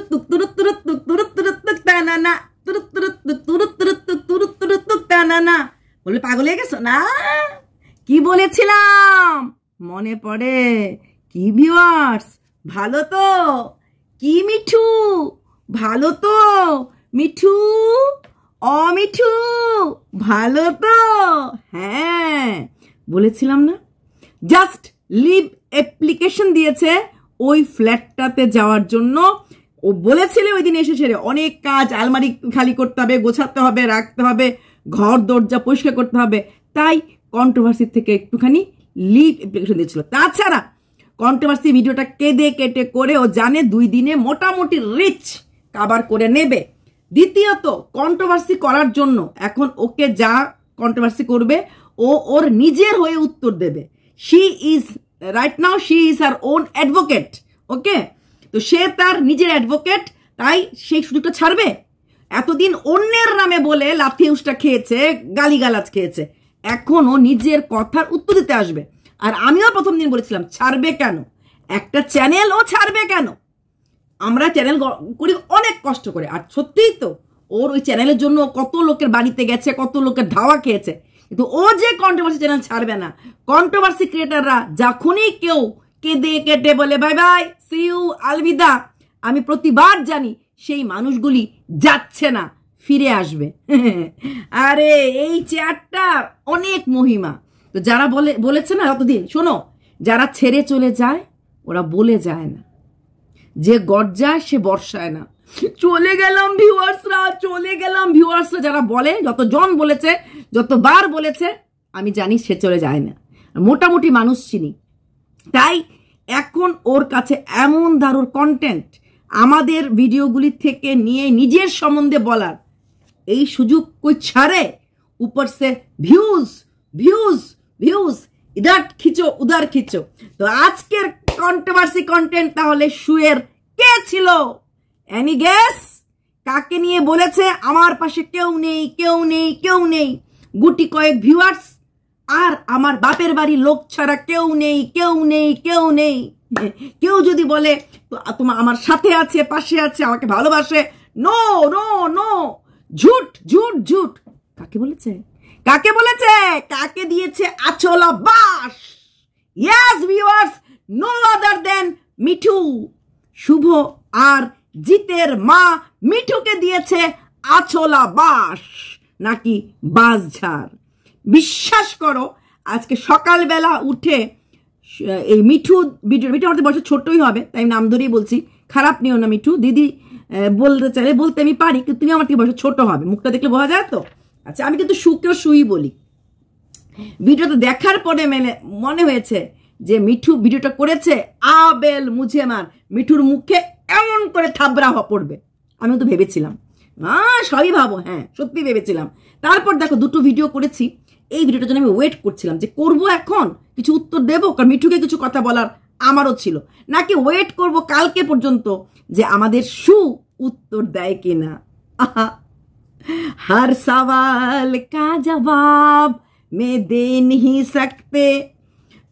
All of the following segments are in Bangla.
তুক তুরুত তুরুত তুক তুরুত তুরুত তুক টানানা তুরুত তুরুত তুক তুরুত তুরুত তুক তুরুত তুরুত তুক টানানা। বলে পাগল হয়ে গেছো না? কি বলেছিলাম মনে পড়ে? কি ভিউয়ার্স ভালো তো? কি মিঠু ভালো তো? মিঠু ও মিঠু ভালো তো? হ্যাঁ বলেছিলাম না? জাস্ট লিভ অ্যাপ্লিকেশন দিয়েছে ওই ফ্ল্যাটটাতে যাওয়ার জন্য। ও বলেছিল ওই দিন এসে ছেড়ে অনেক কাজ, আলমারি খালি করতে হবে, গোছাতে হবে, রাখতে হবে, ঘর দরজা পরিষ্কার করতে হবে, তাই কন্ট্রোভার্সি থেকে একটুখানি লিভ অ্যাপ্লিকেশন দিয়েছিল। তাছাড়া কন্ট্রোভার্সি ভিডিওটা কেটে কেটে করে ও জানে 2 দিনে মোটামুটি রিচ কাভার করে নেবে। দ্বিতীয়ত কন্ট্রোভার্সি করার জন্য এখন ওকে যা কন্ট্রোভার্সি করবে ও ওর নিজের হয়ে উত্তর দেবে। She is right now she is her own advocate. Okay, তো সে তার নিজের অ্যাডভোকেট, তাই সেই সুযোগটা ছাড়বে? এতদিন অন্যের নামে বলে লাথি উষ্টা খেয়েছে, গালিগালাজ খেয়েছে, এখনো নিজের কথার উত্তর দিতে আসবে। আর আমিও প্রথম দিন বলেছিলাম ছাড়বে কেন, একটা চ্যানেল ও ছাড়বে কেন? আমরা চ্যানেল করি অনেক কষ্ট করে, আর সত্যিই তো ওর ওই চ্যানেলের জন্য কত লোকের বাড়িতে গেছে, কত লোকের ধাওয়া খেয়েছে, কিন্তু ও যে কন্ট্রোভার্সি চ্যানেল ছাড়বে না। কন্ট্রোভার্সি ক্রিয়েটাররা যখনই কেউ কেঁদে কেটে বলে bye bye C you Alvida, আমি প্রতিবার জানি সেই মানুষগুলি যাচ্ছে না, ফিরে আসবে। আরে এই চেয়ারটার অনেক মহিমা। তো যারা বলেছে না যতদিন, শোনো, যারা ছেড়ে চলে যায় ওরা বলে যায় না, যে গর্জায় সে বর্ষায় না। চলে গেলাম ভিউয়ার্সরা, চলে গেলাম ভিউয়ার্সরা যারা বলে, যতজন বলেছে, যতবার বলেছে, আমি জানি সে চলে যায় না। মোটামুটি মানুষ চিনি, তাই এখন ওর কাছে এমন দারুণ কন্টেন্ট আমাদের ভিডিওগুলি থেকে নিয়ে নিজের সম্বন্ধে বলার, এই সুযোগ কই ছাড়ে। উপর সে ভিউজ ভিউজ ভিউজ, ইধার খিচো উধার খিচো। তো আজকের কন্ট্রোভার্সি কন্টেন্ট তাহলে শুয়ের কে ছিল? Any guess? কাকে নিয়ে বলেছে আমার পাশে কেউ নেই, কেউ নেই, কেউ নেই? গুটি কয়েক ভিউয়ার্স আর আমার বাপের বাড়ির লোক ছাড়া কেউ নেই, কেউ নেই, কেউ নেই। কেউ যদি বলে তোমার আমার সাথে আছে, পাশে আছে, আমাকে ভালোবাসে, নো নো নো, ঝুট ঝুট ঝুট। কাকে বলেছে? কাকে বলেছে? কাকে দিয়েছে আচলা বাস? ইয়েস ভিউয়ার্স, নো আদার দেন মিঠু। শুভ আর জিতের মা মিঠুকে দিয়েছে আচলা বাস নাকি বাসঝাড়। বিশ্বাস করো, আজকে সকালবেলা উঠে এই মিঠু ভিডিও আমাদের বয়সে ছোট্টই হবে, তাই নাম ধরেই বলছি, খারাপ নিও না মিঠু দিদি, বলতে চাইলে বলতে আমি পারি, কিন্তু তুমি আমার থেকে বয়সে ছোট হবে, মুখটা দেখলে বোঝা যায় তো। আচ্ছা, আমি কিন্তু সুকেও সুই বলি। ভিডিওটা দেখার পরে মনে হয়েছে যে মিঠু ভিডিওটা করেছে আবেল মুঝে মার, মিঠুর মুখে এমন করে থাবড়া পড়বে। আমি তো ভেবেছিলাম, সবই ভাবো, হ্যাঁ সত্যি ভেবেছিলাম। তারপর দেখো 2টো ভিডিও করেছি, এই ভিডিওটার জন্য আমি ওয়েট করছিলাম যে করবো এখন কিছু উত্তর দেবো, কারণ মিঠুকে কিছু কথা বলার আমারও ছিল, নাকি ওয়েট করব কালকে পর্যন্ত যে আমাদের সু উত্তর দেয় কিনা। हर सवाल का जवाब में दे नहीं सकते।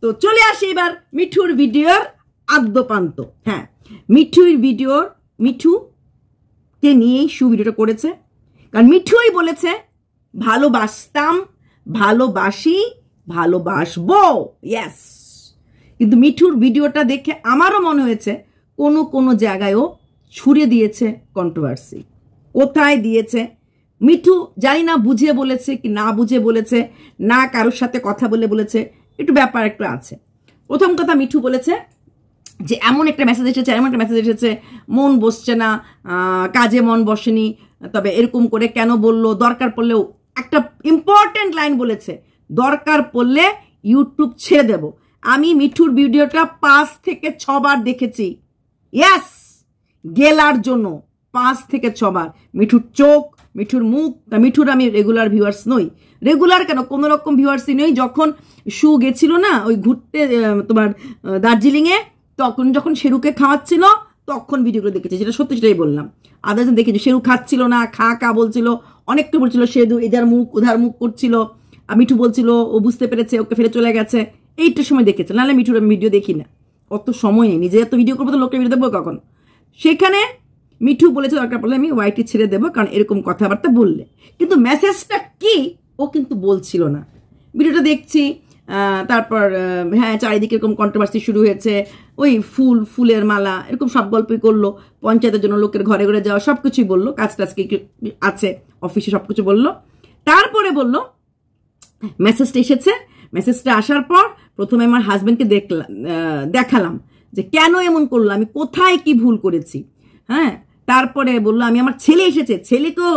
তো চলে আসি এবার মিঠুর ভিডিওর আদ্যপান্ত। হ্যাঁ, মিঠুকে নিয়েই সু ভিডিওটা করেছে, কারণ মিঠুই বলেছে ভালোবাসতাম, ভালোবাসি, ভালোবাসবো। ইয়েস, কিন্তু মিঠুর ভিডিওটা দেখে আমারও মনে হয়েছে কোনো কোনো জায়গায়ও ছুড়ে দিয়েছে কন্ট্রোভার্সি। কোথায় দিয়েছে মিঠু জানি না, বুঝে বলেছে কি না বুঝে বলেছে, না কারোর সাথে কথা বলে বলেছে, একটু ব্যাপার একটু আছে। প্রথম কথা মিঠু বলেছে যে এমন একটা মেসেজ এসেছে, মন বসছে না, কাজে মন বসেনি, তবে এরকম করে কেন বললো, দরকার পড়লেও একটা ইম্পর্টেন্ট লাইন বলেছে, দরকার পড়লে ইউটিউব ছেড়ে দেব। আমি মিঠুর ভিডিওটা 5 থেকে 6 বার দেখেছি। ইয়েস, গেলার জন্য 5 থেকে 6 বার। মিঠুর চোখ, মিঠুর মুখ, মিঠুর আমি রেগুলার ভিউয়ার্স নই, রেগুলার কেন কোনো রকম ভিউয়ার্সই নই। যখন শু গেছিল না ওই ঘুরতে তোমার দার্জিলিংয়ে, তখন যখন শেরুকে খাওয়াচ্ছিল তখন ভিডিওগুলো দেখেছি, যেটা সত্যি সেটাই বললাম। আদার্স দেখেছি শেরু খাচ্ছিল না, খা বলছিল, অনেকটা বলছিল, শেরু এধার মুখ ওধার মুখ করছিল, আর মিঠু বলছিল ও বুঝতে পেরেছে, ওকে ফেলে চলে গেছে। এইটার সময় দেখেছে, নাহলে মিঠুর আমি ভিডিও দেখি না, অত সময় নেই, নিজে এত ভিডিও করবো তো লোকের ভিডিও দেখবো কখন। সেখানে মিঠু বলেছে দরকার পড়লে আমি ওয়াইটি ছেড়ে দেবো, কারণ এরকম কথাবার্তা বললে। কিন্তু মেসেজটা কি ও কিন্তু বলছিল না। ভিডিওটা দেখছি, তারপর হ্যাঁ চারিদিকে এরকম কন্ট্রোভার্সি শুরু হয়েছে, ওই ফুলের মালা এরকম সব গল্পই করলো, পঞ্চায়েতের জন্য লোকের ঘরে ঘরে যাওয়া সব কিছুই বললো, কাজ টাজ কি আছে অফিসে সব কিছু বললো। তারপরে বললো মেসেজটা এসেছে, মেসেজটা আসার পর প্রথমে আমার হাজব্যান্ডকে দেখালাম যে কেন এমন করলো, আমি কোথায় কি ভুল করেছি। হ্যাঁ, তারপরে বললো আমি আমার ছেলে এসেছে, ছেলেকেও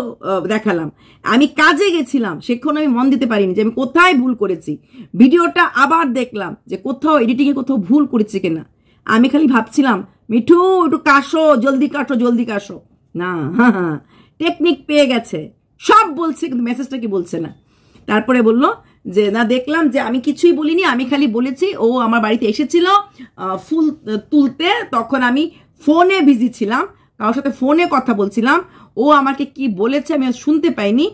দেখালাম, আমি কাজে গেছিলাম সেখানে আমি মন দিতে পারিনি যে আমি কোথায় ভুল করেছি। ভিডিওটা আবার দেখলাম যে কোথাও এডিটিংয়ে কোথাও ভুল করেছি কিনা। আমি খালি ভাবছিলাম মিঠু একটু কাশো, জলদি কাশো জলদি কাশো। না, হ্যাঁ টেকনিক পেয়ে গেছে, সব বলছে কিন্তু মেসেজটা কি বলছে না। তারপরে বললো যে না দেখলাম যে আমি কিছুই বলিনি, আমি খালি বলেছি ও আমার বাড়িতে এসেছিল ফুল তুলতে, তখন আমি ফোনে বিজি ছিলাম, কারোর সাথে ফোনে কথা বলছিলাম, ও আমাকে কি বলেছে আমি শুনতে পাইনি,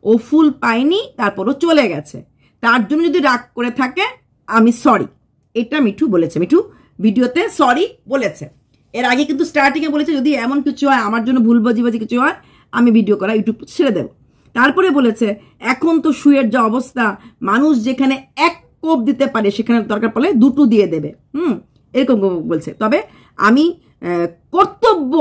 ও ফুল পাইনি, তারপরও চলে গেছে, তার জন্য যদি রাগ করে থাকে আমি সরি। এটা মিঠু বলেছে, মিঠু ভিডিওতে সরি বলেছে। এর আগে কিন্তু স্টার্টিংয়ে বলেছে যদি এমন কিছু হয়, আমার জন্য ভুল বাজি কিছু হয়, আমি ভিডিও করা ইউটিউব ছেড়ে দেবো। তারপরে বলেছে এখন তো শুয়ের যা অবস্থা, মানুষ যেখানে এক কোপ দিতে পারে সেখানে দরকার পড়লে দুটো দিয়ে দেবে। এরকম বলছে। তবে আমি কর্তব্য,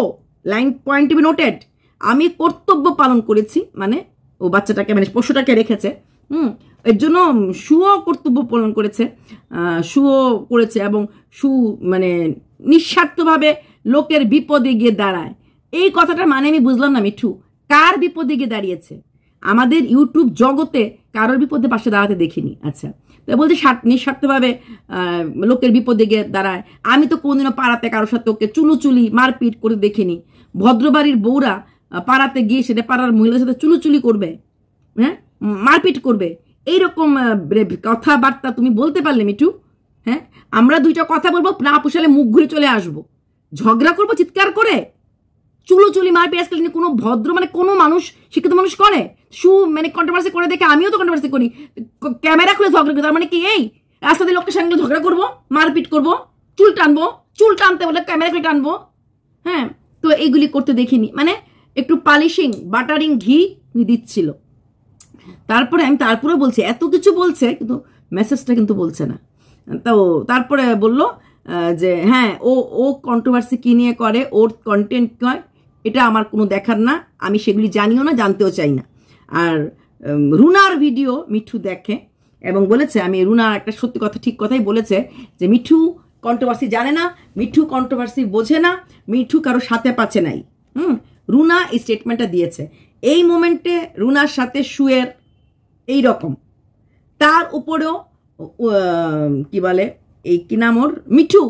line point to be noted, আমি কর্তব্য পালন করেছি, মানে ও বাচ্চাটাকে মানে পশুটাকে রেখেছে, এর জন্য সুও কর্তব্য পালন করেছে, সুও করেছে, এবং সু মানে নিঃস্বার্থভাবে লোকের বিপদে গিয়ে দাঁড়ায়। এই কথাটার মানে আমি বুঝলাম না মিঠু, কার বিপদে গিয়ে দাঁড়িয়েছে? আমাদের ইউটিউব জগতে কারোর বিপদে পাশে দাঁড়াতে দেখিনি। আচ্ছা, তো বলছে নিঃস্বার্থভাবে লোকের বিপদে গিয়ে দাঁড়ায়। আমি তো কোনদিনও পাড়াতে কারোর সাথে ওকে চুলুচুলি মারপিট করে দেখিনি। ভদ্রবাড়ির বউরা পাড়াতে গিয়ে সেটা পাড়ার মহিলাদের সাথে চুলুচুলি করবে, হ্যাঁ মারপিট করবে, এইরকম কথাবার্তা তুমি বলতে পারলে মিঠু? হ্যাঁ, আমরা দুইটা কথা বলবো, না পুষালে মুখ ঘুরে চলে আসবো, ঝগড়া করবো চিৎকার করে, চুলোচুলি মারপিট আজকাল কোনো ভদ্র মানে কোনো মানুষ, শিক্ষিত মানুষ করে? মানে কন্ট্রোভার্সি করে দেখে আমিও তো কন্ট্রোভার্সি করি, ক্যামেরা খুলে ঝগড়া করি, তার মানে কি এই রাস্তা দিয়ে লোকের সঙ্গে ঝগড়া করবো, মারপিট করবো, চুল টানবো, চুল টানতে বলে ক্যামেরা খুলে টানবো? হ্যাঁ, তো এইগুলি করতে দেখিনি, মানে একটু পালিশিং বাটারিং ঘি দিচ্ছিল। তারপরে আমি তারপরে বলছি এত কিছু বলছে কিন্তু মেসেজটা কিন্তু বলছে না। তো তারপরে বললো যে হ্যাঁ ও কন্ট্রোভার্সি কি নিয়ে করে, ওর কন্টেন্ট নয়, এটা আমার কোনো দেখার না, আমি সেগুলি জানিও না, জানতেও চাই না। আর রুনার ভিডিও মিঠু দেখে এবং বলেছে, আমি রুনার একটা সত্যি কথা ঠিক কথাই বলেছে যে মিঠু কন্ট্রোভার্সি জানে না, মিঠু কন্ট্রোভার্সি বোঝে না, মিঠু কারো সাথে পাচ্ছে নাই। রুনা এই স্টেটমেন্টটা দিয়েছে। এই মোমেন্টে রুনার সাথে শুয়ের এই রকম, তার উপরেও কি বলে এই কি নাম ওর মিঠু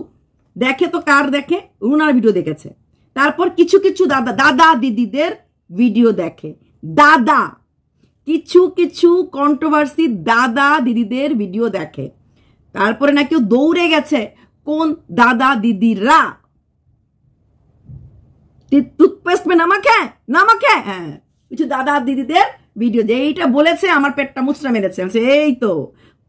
দেখে, তো কার দেখে? রুনার ভিডিও দেখেছে। তারপর কিছু কিছু দাদা দিদিদের ভিডিও দেখে, দাদা কিছু কিছু কন্ট্রোভার্সি দাদা দিদিদের ভিডিও দেখে। তারপরে নাকি দৌড়ে গেছে কোন দাদা দিদিরা টুথপেস্ট মে নামাকে হ্যাঁ কিছু দাদা দিদিদের ভিডিও, যে এইটা বলেছে আমার পেটটা মুচড়া মেরেছে। এই তো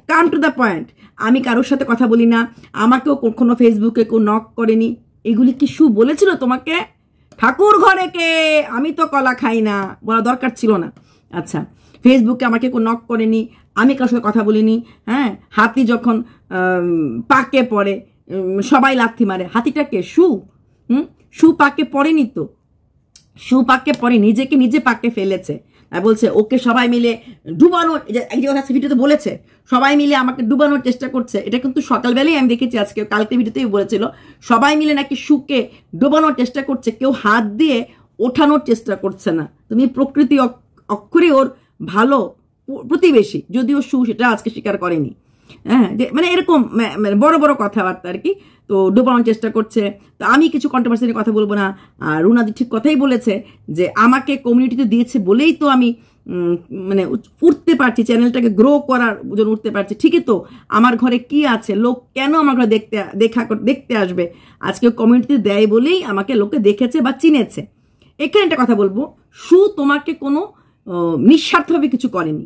কাম টু দ্য পয়েন্ট, আমি কারোর সাথে কথা বলি না, আমাকেও কখনো ফেসবুকে কেউ নক করেনি। এগুলি কি সু বলেছিল তোমাকে? ঠাকুর ঘরে কে, আমি তো কলা খাই না, বলা দরকার ছিল না। আচ্ছা, ফেসবুকে আমাকে কেউ নক করেনি, আমি কারোর সাথে কথা বলিনি। হ্যাঁ, হাতি যখন পাকে পড়ে সবাই লাথি মারে, হাতিটা কে? সু পাকে পড়েনি তো, সু পাকে পড়ে, নিজেকে নিজে পাকে ফেলেছে। বলছে ওকে সবাই মিলে ডুবানোর, ভিডিওতে বলেছে সবাই মিলে আমাকে ডুবানোর চেষ্টা করছে। এটা কিন্তু সকালবেলায় আমি দেখেছি, আজকে কালকে ভিডিওতেই বলেছিল সবাই মিলে নাকি সুকে ডুবানোর চেষ্টা করছে, কেউ হাত দিয়ে ওঠানোর চেষ্টা করছে না। তুমি প্রকৃতি অক্ষরে ওর ভালো প্রতিবেশী, যদিও সু সেটা আজকে স্বীকার করেনি। হ্যাঁ, মানে এরকম বড় বড় কথাবার্তা আর কি, তো ডোবানোর চেষ্টা করছে। তো আমি কিছু কন্ট্রোভার্সি নিয়ে কথা বলবো না। আর রুনাদি ঠিক কথাই বলেছে যে আমাকে কমিউনিটিতে দিয়েছে বলেই তো আমি মানে উঠতে পারছি, চ্যানেলটাকে গ্রো করার জন্য উঠতে পারছি। ঠিকই তো, আমার ঘরে কি আছে, লোক কেন আমার ঘরে দেখতে আসবে? আজকে কমিউনিটিতে দেয় বলেই আমাকে লোকে দেখেছে বা চিনেছে। এখানে একটা কথা বলবো, সু তোমাকে কোনো নিঃস্বার্থভাবে কিছু করেনি।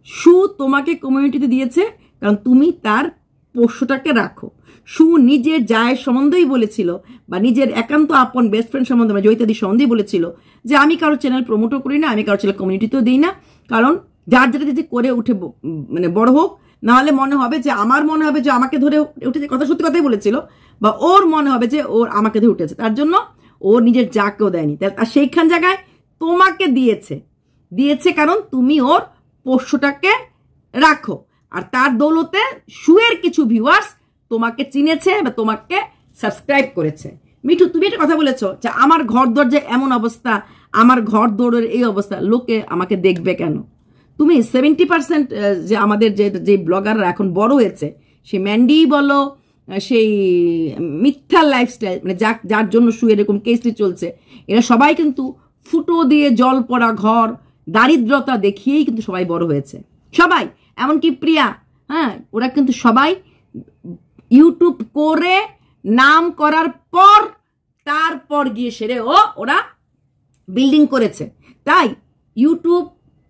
সু তোমাকে কমিউনিটিতে দিয়েছে কারণ তুমি তার পোষ্যটাকে রাখো। সু নিজের জায়ের সম্বন্ধেই বলেছিল, বা নিজের একান্ত আপন বেস্ট ফ্রেন্ড সম্বন্ধে বা জয়িতাদির সম্বন্ধেই বলেছিল যে আমি কারো চ্যানেল প্রমোটও করি না, আমি কারো চ্যানেল কমিউনিটিতেও দিই না, কারণ যার যেটা যদি করে উঠে মানে বড় হোক, নাহলে মনে হবে যে আমার মনে হবে যে আমাকে ধরে উঠেছে, কথা সত্যি কথাই বলেছিল, বা ওর মনে হবে যে ওর আমাকে ধরে উঠেছে, তার জন্য ওর নিজের জাকেও দেয়নি। আর সেইখান জায়গায় তোমাকে দিয়েছে কারণ তুমি ওর পোষ্যটাকে রাখো, আর তার দৌলতে সুয়ের কিছু ভিউয়ার্স তোমাকে চিনেছে বা তোমাকে সাবস্ক্রাইব করেছে। মিঠু, তুমি একটা কথা বলেছো যে আমার ঘর দরজা এমন অবস্থা, আমার ঘর দৌড়ের এই অবস্থা, লোকে আমাকে দেখবে কেন? তুমি 70% যে আমাদের যে ব্লগাররা এখন বড় হয়েছে, সেই ম্যান্ডি বলো, সেই মিথ্যা লাইফস্টাইল, মানে যার জন্য সু এরকম কেসটি চলছে, এরা সবাই কিন্তু ফুটো দিয়ে জল পড়া ঘর, দারিদ্রতা দেখিয়েই কিন্তু সবাই বড় হয়েছে, সবাই, এমনকি প্রিয়া, হ্যাঁ, ওরা কিন্তু সবাই ইউটিউব করে নাম করার পর তারপর গিয়ে সেরে ওরা বিল্ডিং করেছে। তাই ইউটিউব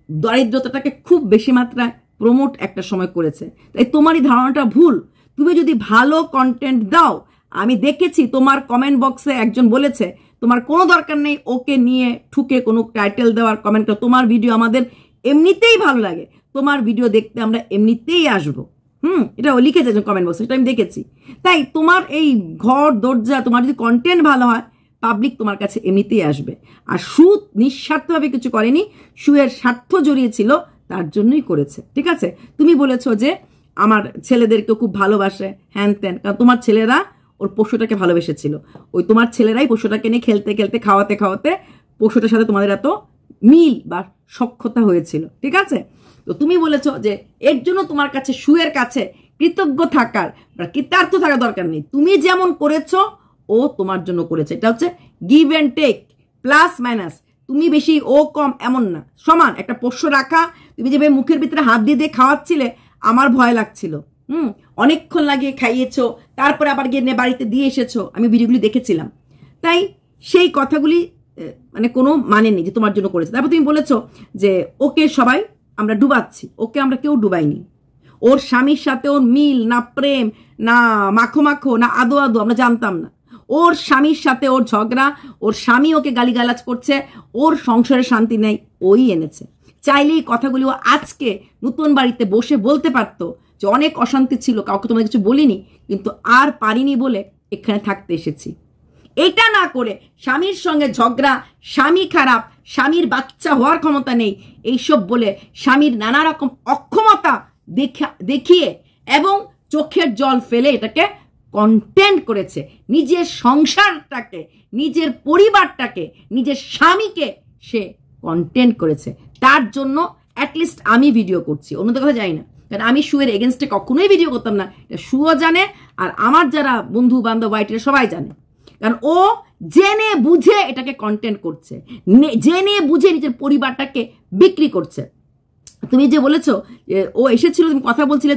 দারিদ্রতাটাকে খুব বেশি মাত্রায় প্রমোট একটা সময় করেছে। তাই তোমারই ধারণাটা ভুল। তুমি যদি ভালো কন্টেন্ট দাও, আমি দেখেছি তোমার কমেন্ট বক্সে একজন বলেছে তোমার কোনো দরকার নেই ওকে নিয়ে ঠুকে কোনো টাইটেল দেওয়ার, কমেন্ট করা, তোমার ভিডিও আমাদের এমনিতেই ভালো লাগে, তোমার ভিডিও দেখতে আমরা এমনিতেই আসবো। এটা ও লিখেছে কমেন্ট বক্সে, সেটা আমি দেখেছি। তাই তোমার এই ঘর দরজা, তোমার যদি কন্টেন্ট ভালো হয়, পাবলিক তোমার কাছে এমনিতেই আসবে। আর সু নিঃস্বার্থভাবে কিছু করেনি, সুয়ের স্বার্থ জড়িয়েছিল, তার জন্যই করেছে, ঠিক আছে? তুমি বলেছো যে আমার ছেলেদেরকে খুব ভালোবাসে, হ্যান ত্যান, কারণ তোমার ছেলেরা ওর পশুটাকে ভালোবেসেছিল, ওই তোমার ছেলেরাই পশুটাকে নিয়ে খেলতে খেলতে খাওয়াতে খাওয়াতে পশুটার সাথে তোমাদের এত মিল বা সখ্যতা হয়েছিল, ঠিক আছে? তো তুমি বলেছো যে এর জন্য তোমার কাছে, সুয়ের কাছে কৃতজ্ঞ থাকার বা কৃতার্থ থাকার দরকার নেই, তুমি যেমন করেছো ও তোমার জন্য করেছে। এটা হচ্ছে give and take, plus minus, তুমি বেশি ও কম এমন না, সমান। একটা পোষ্য রাখা, তুমি যেভাবে মুখের ভিতরে হাত দিয়ে দিয়ে খাওয়াচ্ছিলে, আমার ভয় লাগছিল, অনেকক্ষণ লাগিয়ে খাইয়েছো, তারপরে আবার গিয়ে বাড়িতে দিয়ে এসেছো, আমি ভিডিওগুলি দেখেছিলাম। তাই সেই কথাগুলি মানে কোনো মানে নেই যে তোমার জন্য করেছে। তারপর তুমি বলেছো যে ওকে সবাই আমরা ডুবাচ্ছি, ওকে আমরা কেউ ডুবাইনি, ওর স্বামীর সাথে ওর মিল না, প্রেম না, মাখো মাখো না, আদো আদো, আমরা জানতাম না। ওর স্বামীর সাথে ওর ঝগড়া, ওর স্বামী ওকে গালিগালাজ করছে, ওর সংসারে শান্তি নেই, ওই এনেছে। চাইলেই কথাগুলি ও আজকে নতুন বাড়িতে বসে বলতে পারতো যে অনেক অশান্তি ছিল, কাউকে তোমাদের কিছু বলিনি, কিন্তু আর পারিনি বলে এখানে থাকতে এসেছি। এটা না করে স্বামীর সঙ্গে ঝগড়া, স্বামী খারাপ, স্বামীর বাচ্চা হওয়ার ক্ষমতা নেই, এইসব বলে স্বামীর নানা রকম অক্ষমতা দেখিয়ে এবং চোখের জল ফেলে এটাকে কন্টেন্ট করেছে। নিজের সংসারটাকে, নিজের পরিবারটাকে, নিজের স্বামীকে সে কন্টেন্ট করেছে। তার জন্য অ্যাটলিস্ট আমি ভিডিও করছি, অন্যদের কথা জানি না, কারণ আমি সুয়ের এগেনস্টে কখনোই ভিডিও করতাম না, এটা সুও জানে, আর আমার যারা বন্ধু বান্ধব ওয়াইটিরা সবাই জানে, কারণ ও জেনে বুঝে এটাকে কন্টেন্ট করছে, জেনে বুঝে নিজের পরিবারটাকে বিক্রি করছে। তুমি যে বলেছো ও এসেছিল, তুমি কথা বলছিলে,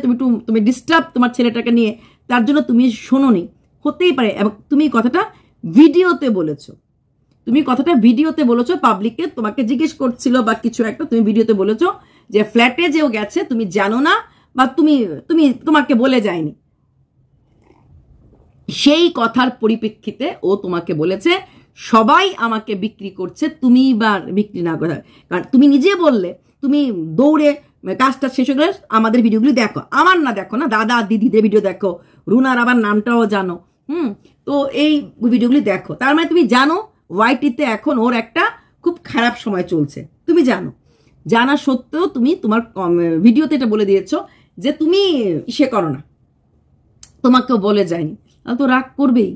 তুমি ডিস্টার্ব তোমার ছেলেটাকে নিয়ে, তার জন্য তুমি শোনোনি, হতেই পারে, এবং তুমি কথাটা ভিডিওতে বলেছো, পাবলিককে তোমাকে জিজ্ঞেস করছিল বা কিছু একটা, তুমি ভিডিওতে বলেছো যে ফ্ল্যাটে যে ও গেছে তুমি জানো না, বা তোমাকে বলে যায়নি। সেই কথার পরিপ্রেক্ষিতে ও তোমাকে বলেছে সবাই আমাকে বিক্রি করছে, তুমি বা বিক্রি না করে, কারণ তুমি নিজে বললে তুমি দৌড়ে কাজটা শেষ হয়ে গেলে আমাদের ভিডিওগুলি দেখো, আমার না দেখো না, দাদা দিদিদের ভিডিও দেখো, রুনার আবার নামটাও জানো, তো এই ভিডিওগুলি দেখো, তার মানে তুমি জানো ওয়াইটিতে এখন ওর একটা খুব খারাপ সময় চলছে, তুমি জানা সত্ত্বেও তুমি তোমার ভিডিওতে এটা বলে দিয়েছো যে তুমি ইসে করো না, তোমাকেও বলে যায়নি, তো রাগ করবেই।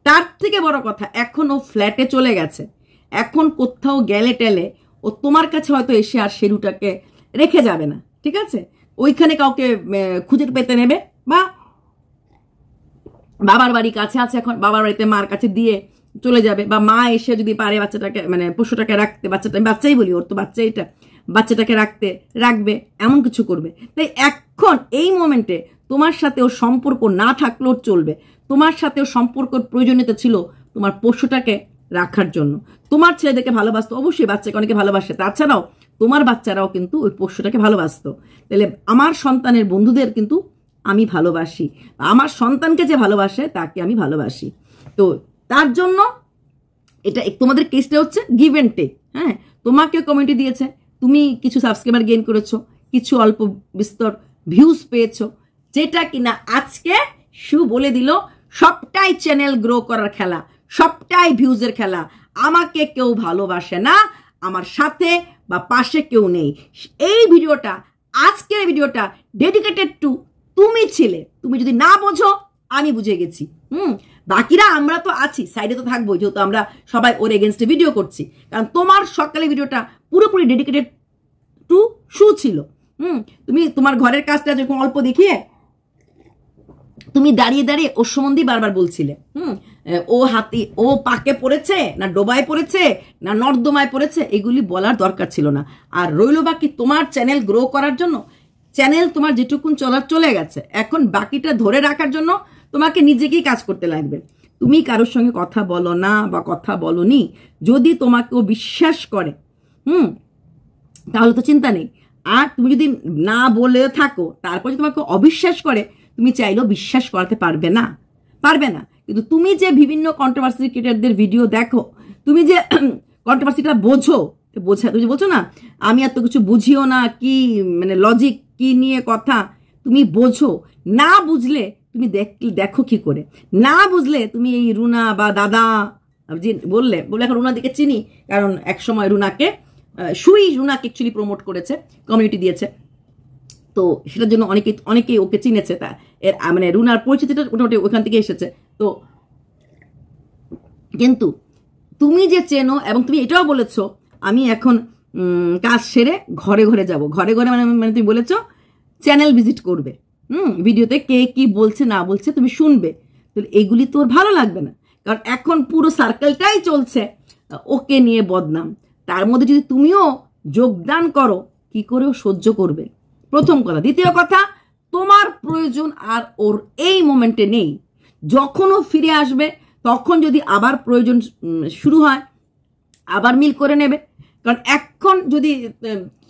তার থেকে বড় কথা, এখন ও ফ্ল্যাটে চলে গেছে, এখন কোথাও গেলে টেলে ও তোমার কাছে হয়তো এসে আর শেরুটাকে রেখে যাবে না, ঠিক আছে? ওইখানে কাউকে খুঁজে পেতে নেবে, বা বাবার বাড়ি কাছে আছে, এখন বাবার বাড়িতে মার কাছে দিয়ে চলে যাবে, বা মা এসে যদি পারে বাচ্চাটাকে, মানে পশুটাকে রাখতে, বাচ্চাই বলি, ওর তো বাচ্চাটাকে রাখবে, এমন কিছু করবে। তাই এখন এই মোমেন্টে তোমার সাথে ওর সম্পর্ক না থাকলেও চলবে, তোমার সাথে ওর সম্পর্কের প্রয়োজনীয়তা ছিল তোমার পশুটাকে রাখার জন্য। তোমার ছেলেদেরকে ভালোবাসতো, অবশ্যই বাচ্চাকে অনেকে ভালোবাসে, তাছাড়াও তোমার বাচ্চারাও কিন্তু ওই পশুটাকে ভালোবাসতো। তাহলে আমার সন্তানের বন্ধুদের কিন্তু আমি ভালোবাসি, আমার সন্তানকে যে ভালোবাসে তাকে আমি ভালোবাসি। তো তার জন্য এটা তোমাদের কেসটা হচ্ছে গিভ অ্যান্ড টেক। হ্যাঁ, তোমাকে কমিউনিটি দিয়েছে, তুমি কিছু সাবস্ক্রাইবার গেইন করেছো, কিছু অল্প বিস্তর ভিউজ পেয়েছো, যেটা কিনা আজকে শু বলে দিল সবটাই চ্যানেল গ্রো করার খেলা, সবটাই ভিউজের খেলা, আমাকে কেউ ভালোবাসে না, আমার সাথে বা পাশে কেউ নেই। এই ভিডিওটা, আজকের ভিডিওটা ডেডিকেটেড টু তুমি ছিলে। তুমি যদি না বোঝো, আমি বুঝে গেছি। বাকিরা আমরা তো আছি, সাইডে তো থাকবো, যেহেতু আমরা সবাই ওর এগেনস্টে ভিডিও করছি। কারণ তোমার সকালে ভিডিওটা পুরোপুরি ডেডিকেটেড টু শু ছিল। তুমি তোমার ঘরের কাজটা যখন অল্প দেখিয়ে তুমি দাঁড়িয়ে দাঁড়িয়ে ওর সম্বন্ধেই বারবার বলছিলে। ও পাকে পড়েছে না ডোবায় পড়েছে না নর্দমায় পড়েছে, এগুলি বলার দরকার ছিল না। আর রইল বাকি তোমার চ্যানেল গ্রো করার জন্য, চ্যানেল তোমার যেটুকুন চলে গেছে, এখন বাকিটা ধরে রাখার জন্য তোমাকে নিজেকেই কাজ করতে লাগবে। তুমি কারোর সঙ্গে কথা বলো না বা কথা বলনি, যদি তোমাকেও বিশ্বাস করে তাহলে তো চিন্তা নেই। আর তুমি যদি না বলে থাকো, তারপর যদি তোমাকে অবিশ্বাস করে, তুমি চাইলেও বিশ্বাস করাতে পারবে না। কিন্তু তুমি যে বিভিন্ন কন্ট্রোভার্সি ক্রিয়েটরদের ভিডিও দেখো, তুমি যে কন্ট্রোভার্সিটা তুমি বলছো না আমি এত কিছু বুঝিও না, কি মানে লজিক কি নিয়ে কথা, তুমি বোঝো না। বুঝলে তুমি দেখো কি করে, না বুঝলে তুমি এই রুনা বা দাদা যে বললে এখন রুনা দিকে চিনি, কারণ একসময় রুনাকে রুনাকে অ্যাকচুয়ালি প্রমোট করেছে, কমিউনিটি দিয়েছে, তো সেটার জন্য অনেকেই ওকে চিনেছে। তা এর মানে রুনার পরিচিতিটা মোটামুটি ওখান থেকে এসেছে। তো কিন্তু তুমি যে চেনো, এবং তুমি এটাও বলেছো আমি এখন কাজ সেরে ঘরে ঘরে যাব, ঘরে ঘরে মানে তুমি বলেছো চ্যানেল ভিজিট করবে, ভিডিওতে কে কি বলছে না বলছে তুমি শুনবে। তো এইগুলি তোর ভালো লাগবে না, কারণ এখন পুরো সার্কেলটাই চলছে ওকে নিয়ে বদনাম। তার মধ্যে যদি তুমিও যোগদান করো, কি করেও সহ্য করবে, প্রথম কথা। দ্বিতীয় কথা, তোমার প্রয়োজন আর ওর এই মোমেন্টে নেই। যখন ও ফিরে আসবে, তখন যদি আবার প্রয়োজন শুরু হয়, আবার মিল করে নেবে। কারণ এখন যদি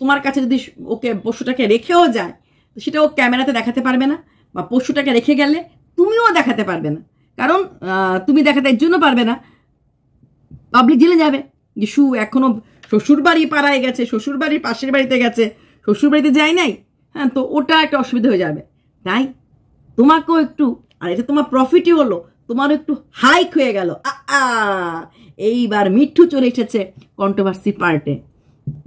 তোমার কাছে যদি ওকে পশুটাকে রেখেও যায়, সেটা ও ক্যামেরাতে দেখাতে পারবে না, বা পশুটাকে রেখে গেলে তুমিও দেখাতে পারবে না। কারণ তুমি দেখাতে এর জন্য পারবে না, পাবলিক জেনে যাবে যে শু এখনো শ্বশুর বাড়ি পাড়ায় গেছে, শ্বশুর বাড়ির পাশের বাড়িতে গেছে, শ্বশুর বাড়িতে যায় নাই। হ্যাঁ, তো ওটা একটা অসুবিধা হয়ে যাবে। তাই তোমাকেও একটু, আর এটা তোমার প্রফিটই হলো, তোমারও একটু হাইক হয়ে গেল। এইবার মিঠু চলে এসেছে কন্ট্রোভার্সি পার্টে।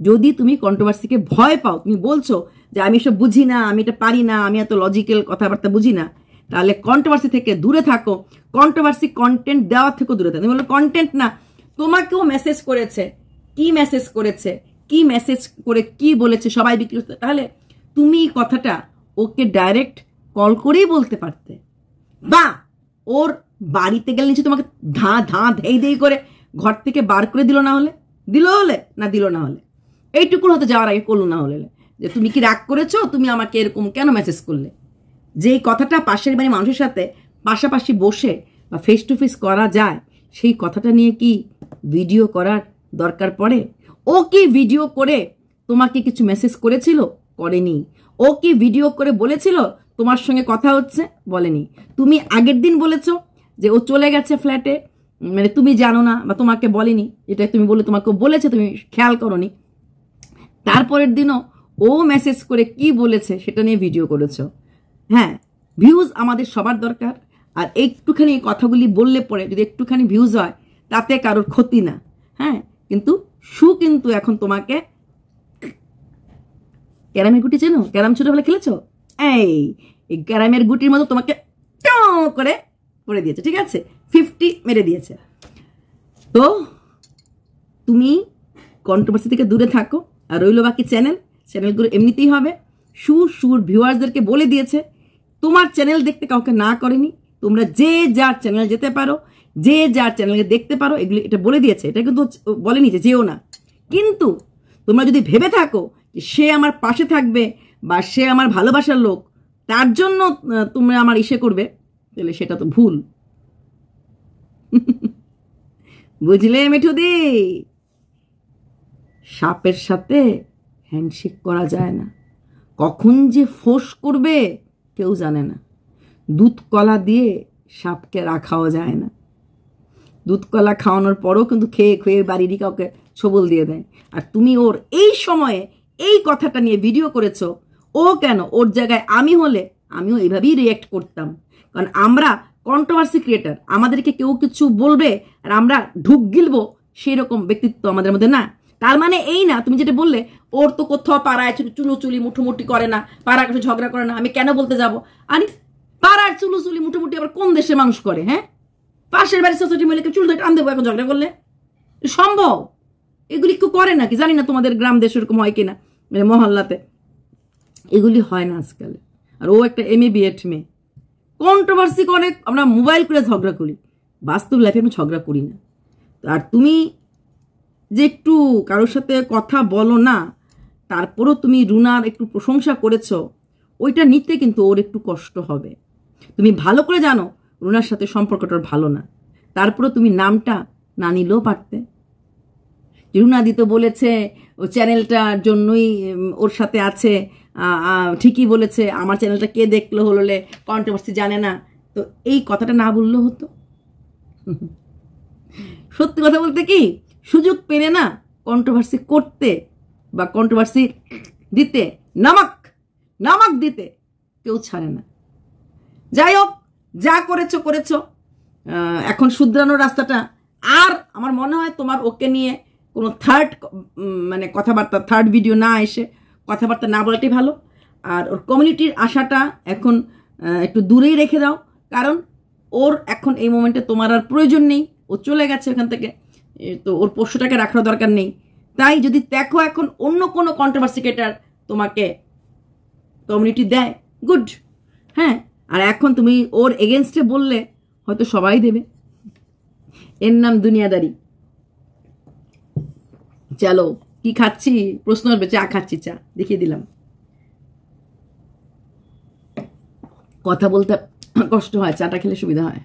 যদি তুমি কন্ট্রোভার্সিকে ভয় পাও, তুমি বলছো যে আমি এসব বুঝি না, আমি এটা পারি না, আমি এত লজিক্যাল কথাবার্তা বুঝি না, তাহলে কন্ট্রোভার্সি থেকে দূরে থাকো। কন্ট্রোভার্সি কন্টেন্ট দেওয়ার থেকেও দূরে থাকো। তুমি বলো কন্টেন্ট না, তোমাকেও মেসেজ করেছে, কি মেসেজ করেছে, কি মেসেজ করে কি বলেছে সবাই বিক্রি করতে, তাহলে তুমি কথাটা ওকে ডাইরেক্ট কল করেই বলতে পারতে, বা ওর বাড়িতে গেলে নিচে তোমাকে ধেই করে ঘর থেকে বার করে দিল না হলে এইটুকু হতে যাওয়ার আগে করলো না হলে যে তুমি কি রাগ করেছো, তুমি আমাকে এরকম কেন মেসেজ করলে। যেই কথাটা পাশের বাড়ির মানুষের সাথে পাশাপাশি বসে বা ফেস টু ফেস করা যায়, সেই কথাটা নিয়ে কি ভিডিও করার দরকার পড়ে? ও কি ভিডিও করে তোমাকে কিছু মেসেজ করেছিল? করেনি। ও কি ভিডিও করে বলেছিল তোমার সঙ্গে কথা হচ্ছে? বলেনি। তুমি আগের দিন বলেছো যে ও চলে গেছে ফ্ল্যাটে, মানে তুমি জানো না বা তোমাকে বলেনি, এটা তুমি বলে তোমাকে বলেছে, তুমি খেয়াল করনি। তারপরের দিনও ও মেসেজ করে কি বলেছে সেটা নিয়ে ভিডিও করেছো। হ্যাঁ, ভিউজ আমাদের সবার দরকার, আর একটুখানি কথাগুলি বললে পরে যদি একটুখানি ভিউজ হয় তাতে কারোর ক্ষতি না। হ্যাঁ, কিন্তু কিন্তু এখন তোমাকে ক্যারামের গুটি চেনো? ক্যারাম ছোটবেলা খেলেছো? এই ক্যারামের গুটির মতো তোমাকে করে দিয়েছে, ঠিক আছে, 50 মেরে দিয়েছে। তো তুমি কন্ট্রোভার্সি থেকে দূরে থাকো। আর রইল বাকি চ্যানেলগুলো এমনিতেই হবে। সুর ভিউয়ার্সদেরকে বলে দিয়েছে তোমার চ্যানেল দেখতে কাউকে না করেনি, তোমরা যে যার চ্যানেল যেতে পারো, যে যার চ্যানেলকে দেখতে পারো, এগুলি এটা বলে দিয়েছে। এটা কিন্তু বলেনি যে যেও না। কিন্তু তোমরা যদি ভেবে থাকো যে সে আমার পাশে থাকবে বা সে আমার ভালোবাসার লোক, তার জন্য তোমরা আমার ইসে করবে, তাহলে সেটা তো ভুল। বুঝলে মিঠুদি? সাপের সাথে হ্যান্ডশেক করা যায় না, কখন যে ফোঁস করবে কেউ জানে না। দুধ কলা দিয়ে সাপকে রাখাও যায় না। দুধ কলা খাওয়ানোর পরও কিন্তু খেয়ে খেয়ে বাড়িরই কাউকে ছবল দিয়ে দেয়। আর তুমি ওর এই সময়ে এই কথাটা নিয়ে ভিডিও করেছো। ও কেন? ওর জায়গায় আমি হলে আমিও এইভাবেই রিয়েক্ট করতাম। কারণ আমরা কন্ট্রোভার্সি ক্রিয়েটার, আমাদেরকে কেউ কিছু বলবে আর আমরা ঢুক গিলবো, সেই রকম ব্যক্তিত্ব আমাদের মধ্যে না। তার মানে এই না, তুমি যেটা বললে ওর তো কোথাও পাড়ায় চুলুচুলি মুঠোমুটি করে না, পাড়া কিছু ঝগড়া করে না, আমি কেন বলতে যাব? আরে পাড়ার চুলুচুলি মুঠোমুটি আবার কোন দেশে মানুষ করে? হ্যাঁ, পাশের বাড়ির সোসাইটি মিলে চুল ধরে টান দেবো এখন ঝগড়া করলে? সম্ভব? এগুলি কেউ করে নাকি? জানি না তোমাদের গ্রাম দেশ এরকম হয় কিনা, মহল্লাতে এগুলি হয় না আজকাল। আর ও একটা MA BEd মেয়ে, কন্ট্রোভার্সি করে আমরা মোবাইল করে ঝগড়া করি, বাস্তব লাইফে আমি ঝগড়া করি না। আর তুমি যে একটু কারোর সাথে কথা বলো না, তারপরও তুমি রুনার একটু প্রশংসা করেছ, ওইটা নিতে কিন্তু ওর একটু কষ্ট হবে। তুমি ভালো করে জানো রুনার সাথে সম্পর্কটা ভালো না, তারপরও তুমি নামটা না নিলেও পারতে। রুনা দিতে বলেছে ও চ্যানেলটার জন্যই ওর সাথে আছে, ঠিকই বলেছে, আমার চ্যানেলটা কে দেখলো হলে কন্ট্রোভার্সি জানে না, তো এই কথাটা না বললেও হতো। সত্যি কথা বলতে কি, সুযোগ পেলে না কন্ট্রোভার্সি করতে বা কন্ট্রোভার্সি দিতে, নামাক দিতে কেউ ছাড়ে না। যাই হোক, যা করেছো করেছো, এখন শুধরানোর রাস্তাটা। আর আমার মনে হয় তোমার ওকে নিয়ে কোনো কথাবার্তা, থার্ড ভিডিও না এসে কথাবার্তা না বলাটাই ভালো। আর ওর কমিউনিটির আশাটা এখন একটু দূরেই রেখে দাও, কারণ ওর এখন এই মোমেন্টে তোমার আর প্রয়োজন নেই। ও চলে গেছে এখান থেকে, তো ওর পোষ্যটাকে রাখার দরকার নেই। তাই যদি দেখো এখন অন্য কোনো কন্ট্রোভার্সি ক্রিয়েটর তোমাকে কমিউনিটি দেয়, গুড। হ্যাঁ, আর এখন তুমি ওর এগেনস্টে বললে হয়তো সবাই দেবে। এর নাম দুনিয়াদারি। চলো, কি খাচ্ছি প্রশ্ন আসবে? চা খাচ্ছি, চা দেখিয়ে দিলাম। কথা বলতে কষ্ট হয়, চাটা খেলে সুবিধা হয়।